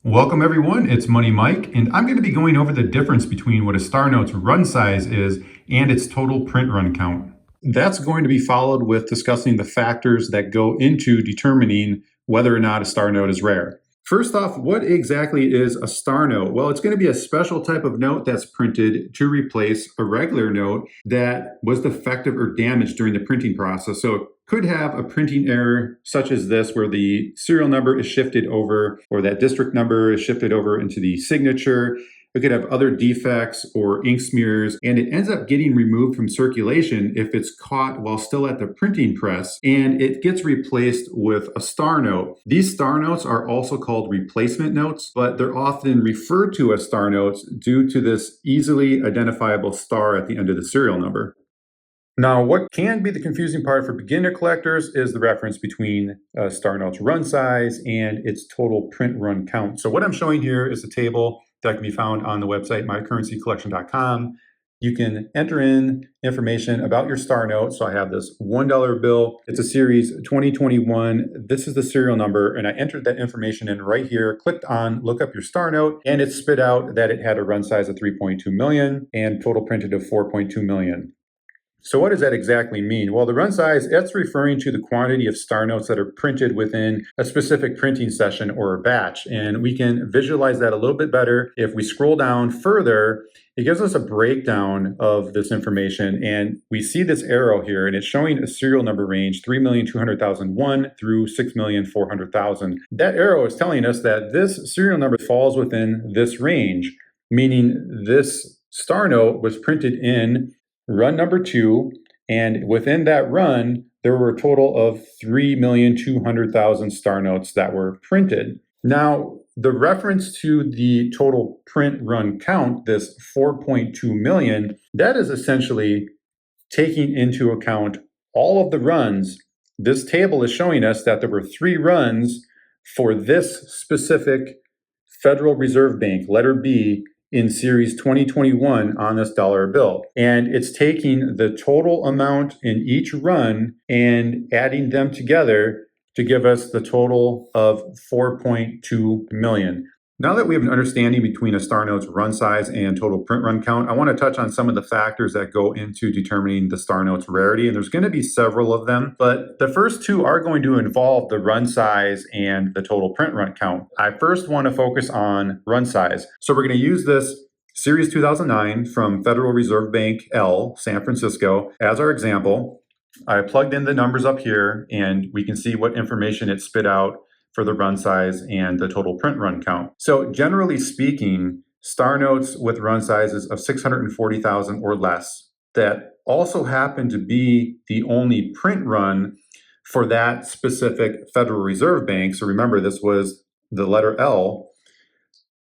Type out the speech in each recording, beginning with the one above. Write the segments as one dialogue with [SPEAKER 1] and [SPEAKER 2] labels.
[SPEAKER 1] Welcome everyone, it's Money Mike, and I'm going to be going over the difference between what a star note's run size is and its total print run count. That's going to be followed with discussing the factors that go into determining whether or not a star note is rare. First off, what exactly is a star note? Well, it's going to be a special type of note that's printed to replace a regular note that was defective or damaged during the printing process. So it could have a printing error such as this, where the serial number is shifted over, or that district number is shifted over into the signature. It could have other defects or ink smears, and it ends up getting removed from circulation if it's caught while still at the printing press, and it gets replaced with a star note. These star notes are also called replacement notes, but they're often referred to as star notes due to this easily identifiable star at the end of the serial number. Now, what can be the confusing part for beginner collectors is the reference between star note's run size and its total print run count. So what I'm showing here is a table that can be found on the website mycurrencycollection.com. You can enter in information about your star note. So I have this $1 bill. It's a series 2021. This is the serial number, and I entered that information in right here, clicked on look up your star note, and it spit out that it had a run size of 3.2 million and total printed of 4.2 million. So what does that exactly mean? Well, the run size, that's referring to the quantity of star notes that are printed within a specific printing session or a batch. And we can visualize that a little bit better. If we scroll down further, it gives us a breakdown of this information. And we see this arrow here, and it's showing a serial number range 3,200,001 through 6,400,000. That arrow is telling us that this serial number falls within this range, meaning this star note was printed in run number 2, and within that run, there were a total of 3,200,000 star notes that were printed. Now, the reference to the total print run count, this 4.2 million, that is essentially taking into account all of the runs. This table is showing us that there were 3 runs for this specific Federal Reserve Bank, letter B, in series 2021 on this dollar bill. And it's taking the total amount in each run and adding them together to give us the total of 4.2 million. Now that we have an understanding between a star note's run size and total print run count, I want to touch on some of the factors that go into determining the star note's rarity. And there's going to be several of them, but the first 2 are going to involve the run size and the total print run count. I first want to focus on run size. So we're going to use this Series 2009 from Federal Reserve Bank L, San Francisco, as our example. I plugged in the numbers up here, and we can see what information it spit out for the run size and the total print run count. So generally speaking, star notes with run sizes of 640,000 or less that also happen to be the only print run for that specific Federal Reserve Bank, so remember this was the letter L,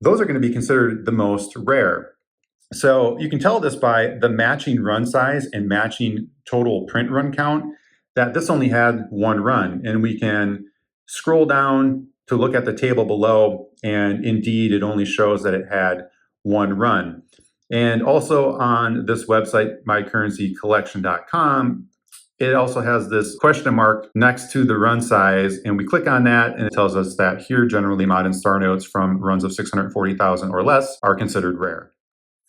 [SPEAKER 1] those are going to be considered the most rare. So you can tell this by the matching run size and matching total print run count that this only had 1 run, and we can scroll down to look at the table below, and indeed it only shows that it had 1 run. And also on this website, mycurrencycollection.com, it also has this question mark next to the run size, and we click on that and it tells us that here generally modern star notes from runs of 640,000 or less are considered rare.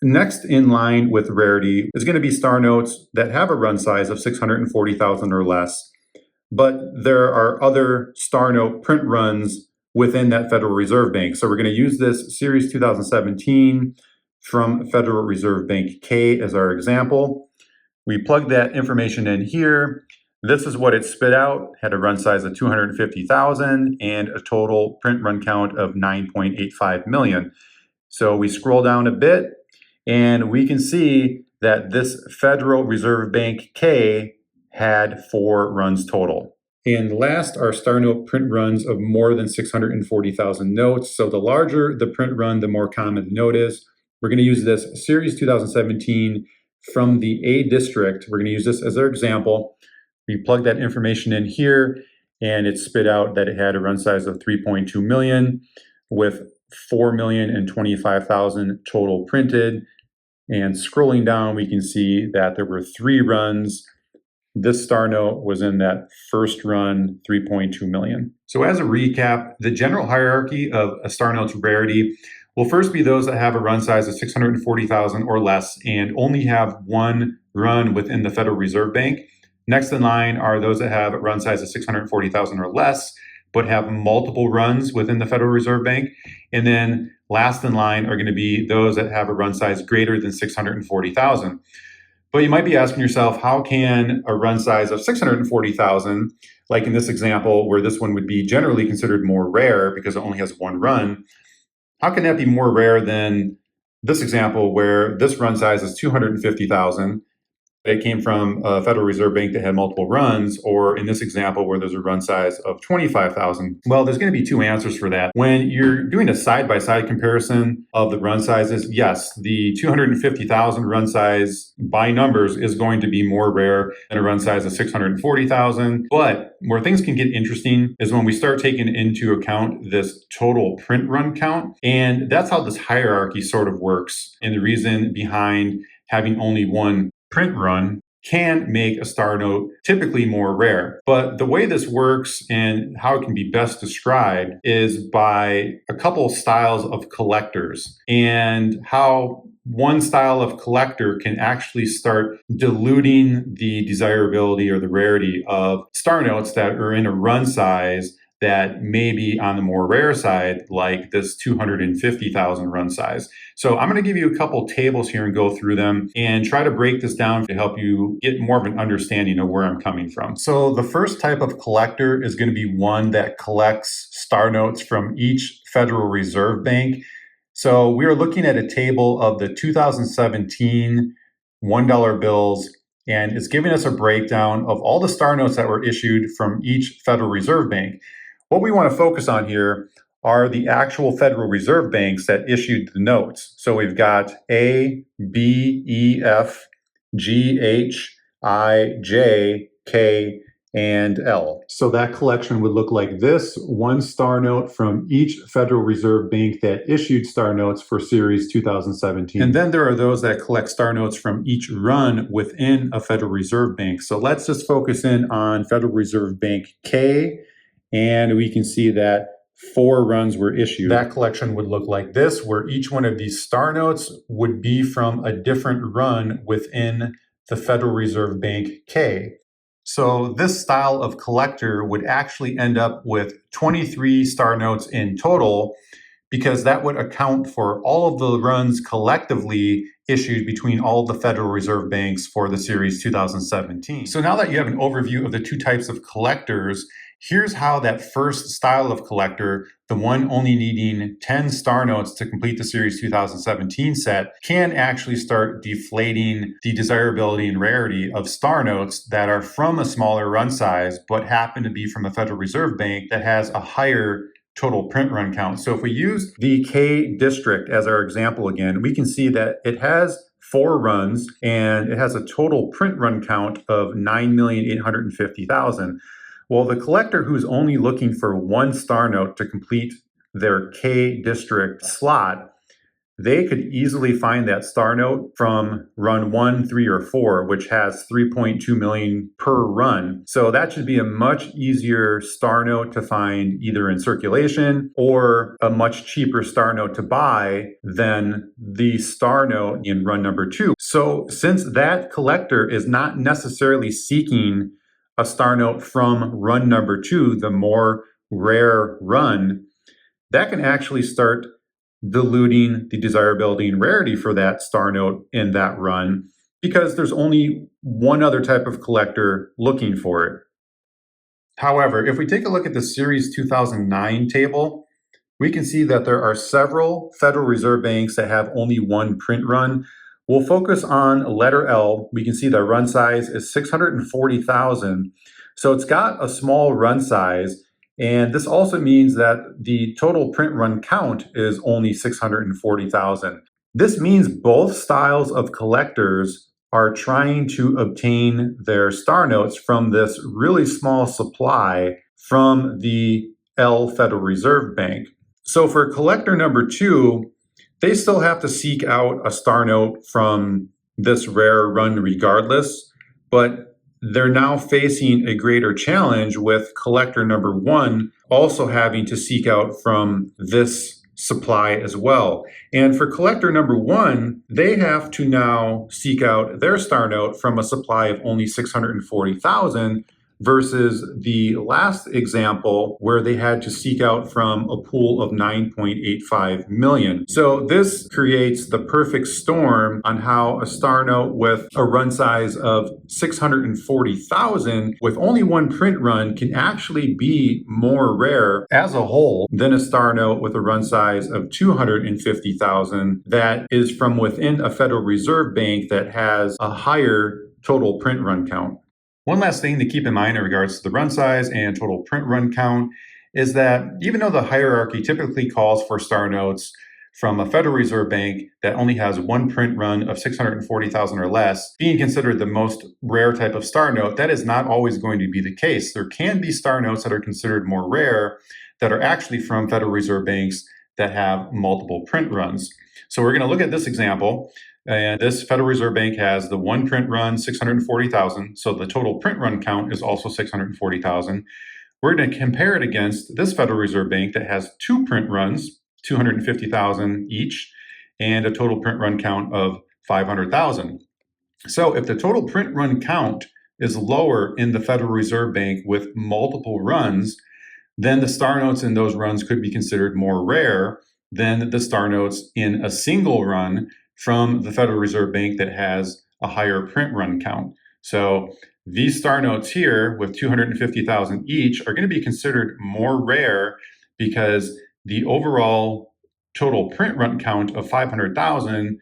[SPEAKER 1] Next in line with rarity is going to be star notes that have a run size of 640,000 or less, but there are other star note print runs within that Federal Reserve Bank. So we're going to use this Series 2017 from Federal Reserve Bank K as our example. We plug that information in here. This is what it spit out, had a run size of 250,000 and a total print run count of 9.85 million. So we scroll down a bit, and we can see that this Federal Reserve Bank K had 4 runs total. And last are star note print runs of more than 640,000 notes. So the larger the print run, the more common the note is. We're going to use this Series 2017 from the A district. We're going to use this as our example. We plug that information in here, and it spit out that it had a run size of 3.2 million with 4,025,000 total printed. And scrolling down, we can see that there were 3 runs this star note was in that first run 3.2 million. So as a recap, the general hierarchy of a star note's rarity will first be those that have a run size of 640,000 or less and only have one run within the Federal Reserve Bank. Next in line are those that have a run size of 640,000 or less, but have multiple runs within the Federal Reserve Bank. And then last in line are going to be those that have a run size greater than 640,000. But you might be asking yourself, how can a run size of 640,000, like in this example, where this one would be generally considered more rare because it only has one run, how can that be more rare than this example where this run size is 250,000? It came from a Federal Reserve Bank that had multiple runs, or in this example where there's a run size of 25,000. Well, there's going to be two answers for that. When you're doing a side-by-side comparison of the run sizes, yes, the 250,000 run size by numbers is going to be more rare than a run size of 640,000. But where things can get interesting is when we start taking into account this total print run count. And that's how this hierarchy sort of works. And the reason behind having only one print run can make a star note typically more rare. But the way this works and how it can be best described is by a couple styles of collectors and how one style of collector can actually start diluting the desirability or the rarity of star notes that are in a run size that may be on the more rare side, like this 250,000 run size. So I'm going to give you a couple tables here and go through them and try to break this down to help you get more of an understanding of where I'm coming from. So the first type of collector is going to be one that collects star notes from each Federal Reserve Bank. So we are looking at a table of the 2017 $1 bills, and it's giving us a breakdown of all the star notes that were issued from each Federal Reserve Bank. What we want to focus on here are the actual Federal Reserve Banks that issued the notes. So we've got A, B, E, F, G, H, I, J, K, and L. So that collection would look like this: one star note from each Federal Reserve Bank that issued star notes for Series 2017. And then there are those that collect star notes from each run within a Federal Reserve Bank. So let's just focus in on Federal Reserve Bank K, and we can see that 4 runs were issued. That collection would look like this, where each one of these star notes would be from a different run within the Federal Reserve Bank K. So this style of collector would actually end up with 23 star notes in total, because that would account for all of the runs collectively issued between all of the Federal Reserve Banks for the Series 2017. So now that you have an overview of the two types of collectors, here's how that first style of collector, the one only needing 10 star notes to complete the Series 2017 set, can actually start deflating the desirability and rarity of star notes that are from a smaller run size but happen to be from a Federal Reserve Bank that has a higher total print run count. So if we use the K district as our example again, we can see that it has 4 runs and it has a total print run count of 9,850,000. Well, the collector who's only looking for one star note to complete their K district slot, they could easily find that star note from run 1, 3, or 4, which has 3.2 million per run. So that should be a much easier star note to find either in circulation or a much cheaper star note to buy than the star note in run number 2. So since that collector is not necessarily seeking a star note from run number 2, the more rare run, that can actually start diluting the desirability and rarity for that star note in that run, because there's only one other type of collector looking for it. However, if we take a look at the Series 2009 table, we can see that there are several Federal Reserve Banks that have only one print run. We'll focus on letter L. We can see the run size is 640,000. So it's got a small run size. And this also means that the total print run count is only 640,000. This means both styles of collectors are trying to obtain their star notes from this really small supply from the L Federal Reserve Bank. So for collector number 2, they still have to seek out a star note from this rare run regardless, but they're now facing a greater challenge with collector number one also having to seek out from this supply as well. And for collector number one, they have to now seek out their star note from a supply of only 640,000 versus the last example where they had to seek out from a pool of 9.85 million. So this creates the perfect storm on how a star note with a run size of 640,000 with only one print run can actually be more rare as a whole than a star note with a run size of 250,000 that is from within a Federal Reserve Bank that has a higher total print run count. One last thing to keep in mind in regards to the run size and total print run count is that even though the hierarchy typically calls for star notes from a Federal Reserve Bank that only has one print run of 640,000 or less being considered the most rare type of star note, that is not always going to be the case. There can be star notes that are considered more rare that are actually from Federal Reserve Banks that have multiple print runs. So we're going to look at this example. And this Federal Reserve Bank has the one print run, 640,000. So the total print run count is also 640,000. We're going to compare it against this Federal Reserve Bank that has two print runs, 250,000 each, and a total print run count of 500,000. So if the total print run count is lower in the Federal Reserve Bank with multiple runs, then the star notes in those runs could be considered more rare than the star notes in a single run from the Federal Reserve Bank that has a higher print run count. So these star notes here with 250,000 each are going to be considered more rare because the overall total print run count of 500,000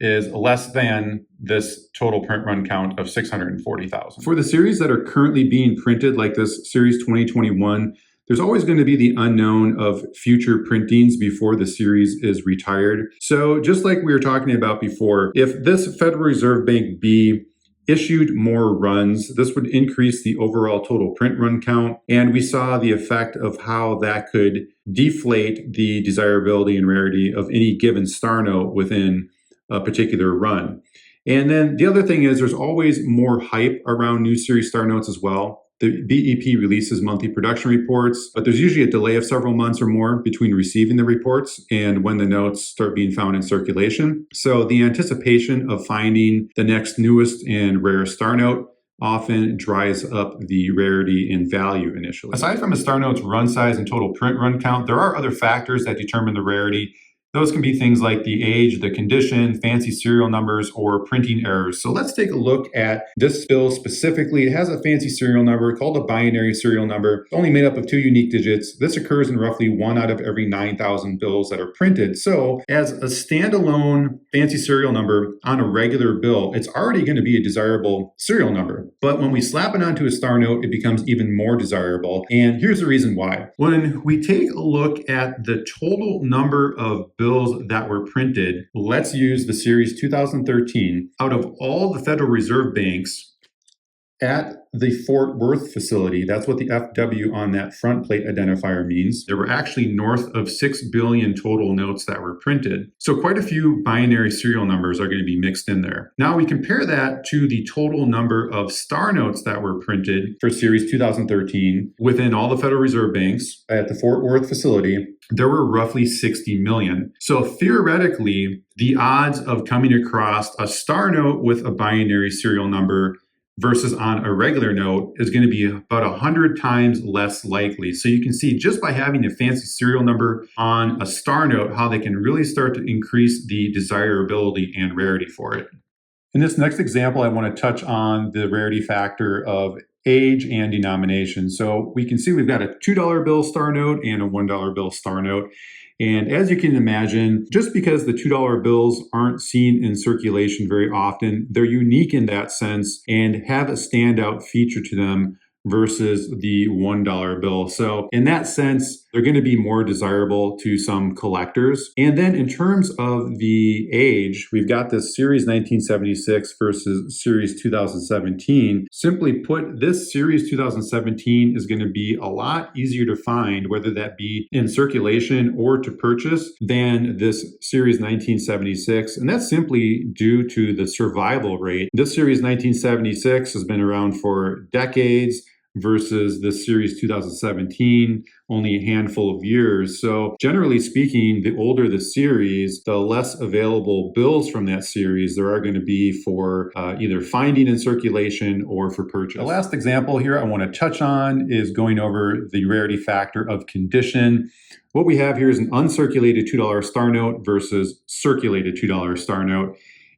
[SPEAKER 1] is less than this total print run count of 640,000. For the series that are currently being printed, like this series 2021, there's always going to be the unknown of future printings before the series is retired. So just like we were talking about before, if this Federal Reserve Bank B issued more runs, this would increase the overall total print run count. And we saw the effect of how that could deflate the desirability and rarity of any given star note within a particular run. And then the other thing is there's always more hype around new series star notes as well. The BEP releases monthly production reports, but there's usually a delay of several months or more between receiving the reports and when the notes start being found in circulation. So the anticipation of finding the next newest and rarest star note often dries up the rarity and value initially. Aside from a star note's run size and total print run count, there are other factors that determine the rarity. Those can be things like the age, the condition, fancy serial numbers, or printing errors. So let's take a look at this bill specifically. It has a fancy serial number called a binary serial number. It's only made up of two unique digits. This occurs in roughly 1 out of every 9,000 bills that are printed. So as a standalone fancy serial number on a regular bill, it's already going to be a desirable serial number. But when we slap it onto a star note, it becomes even more desirable. And here's the reason why. When we take a look at the total number of bills that were printed, let's use the series 2013. Out of all the Federal Reserve Banks at the Fort Worth facility, that's what the FW on that front plate identifier means, there were actually north of 6 billion total notes that were printed. So quite a few binary serial numbers are going to be mixed in there. Now we compare that to the total number of star notes that were printed for series 2013 within all the Federal Reserve Banks at the Fort Worth facility. There were roughly 60 million. So theoretically, the odds of coming across a star note with a binary serial number versus on a regular note is going to be about 100 times less likely. So you can see just by having a fancy serial number on a star note, how they can really start to increase the desirability and rarity for it. In this next example, I want to touch on the rarity factor of age and denomination. So we can see we've got a $2 bill star note and a $1 bill star note. And as you can imagine, just because the $2 bills aren't seen in circulation very often, they're unique in that sense and have a standout feature to them versus the $1 bill. So in that sense, they're going to be more desirable to some collectors. And then in terms of the age, we've got this Series 1976 versus Series 2017. Simply put, this Series 2017 is going to be a lot easier to find, whether that be in circulation or to purchase, than this Series 1976. And that's simply due to the survival rate. This Series 1976 has been around for decades, versus this Series 2017, only a handful of years. So generally speaking, the older the series, the less available bills from that series there are going to be for either finding in circulation or for purchase. The last example here I want to touch on is going over the rarity factor of condition. What we have here is an uncirculated $2 star note versus circulated $2 star note.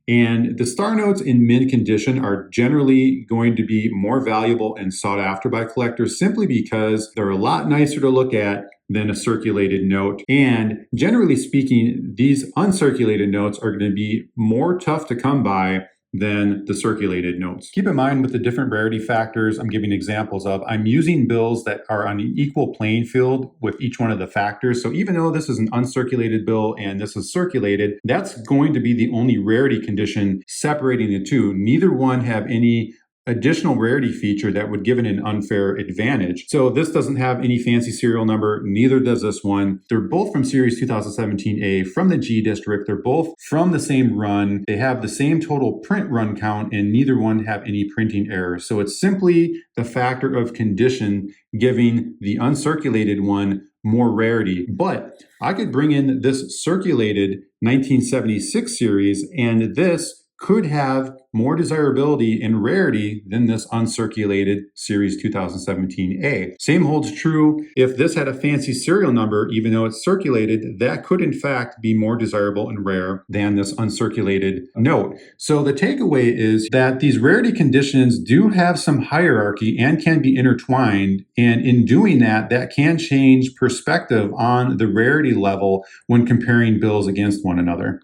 [SPEAKER 1] And the star notes in mint condition are generally going to be more valuable and sought after by collectors simply because they're a lot nicer to look at than a circulated note. And generally speaking, these uncirculated notes are going to be more tough to come by than the circulated notes. Keep in mind with the different rarity factors I'm giving examples of, I'm using bills that are on an equal playing field with each one of the factors. So even though this is an uncirculated bill and this is circulated, that's going to be the only rarity condition separating the two. Neither one have any additional rarity feature that would give it an unfair advantage. So this doesn't have any fancy serial number, neither does this one. They're both from Series 2017A from the G district. They're both from the same run. They have the same total print run count and neither one have any printing errors. So it's simply the factor of condition giving the uncirculated one more rarity. But I could bring in this circulated 1976 series and this could have more desirability and rarity than this uncirculated Series 2017A. Same holds true if this had a fancy serial number, even though it's circulated, that could in fact be more desirable and rare than this uncirculated note. So the takeaway is that these rarity conditions do have some hierarchy and can be intertwined. And in doing that, that can change perspective on the rarity level when comparing bills against one another.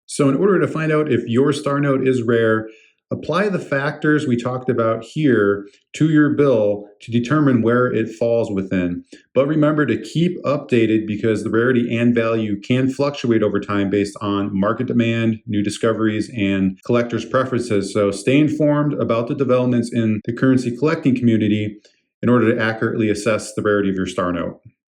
[SPEAKER 1] So in order to find out if your star note is rare, apply the factors we talked about here to your bill to determine where it falls within. But remember to keep updated because the rarity and value can fluctuate over time based on market demand, new discoveries, and collectors' preferences. So stay informed about the developments in the currency collecting community in order to accurately assess the rarity of your star note.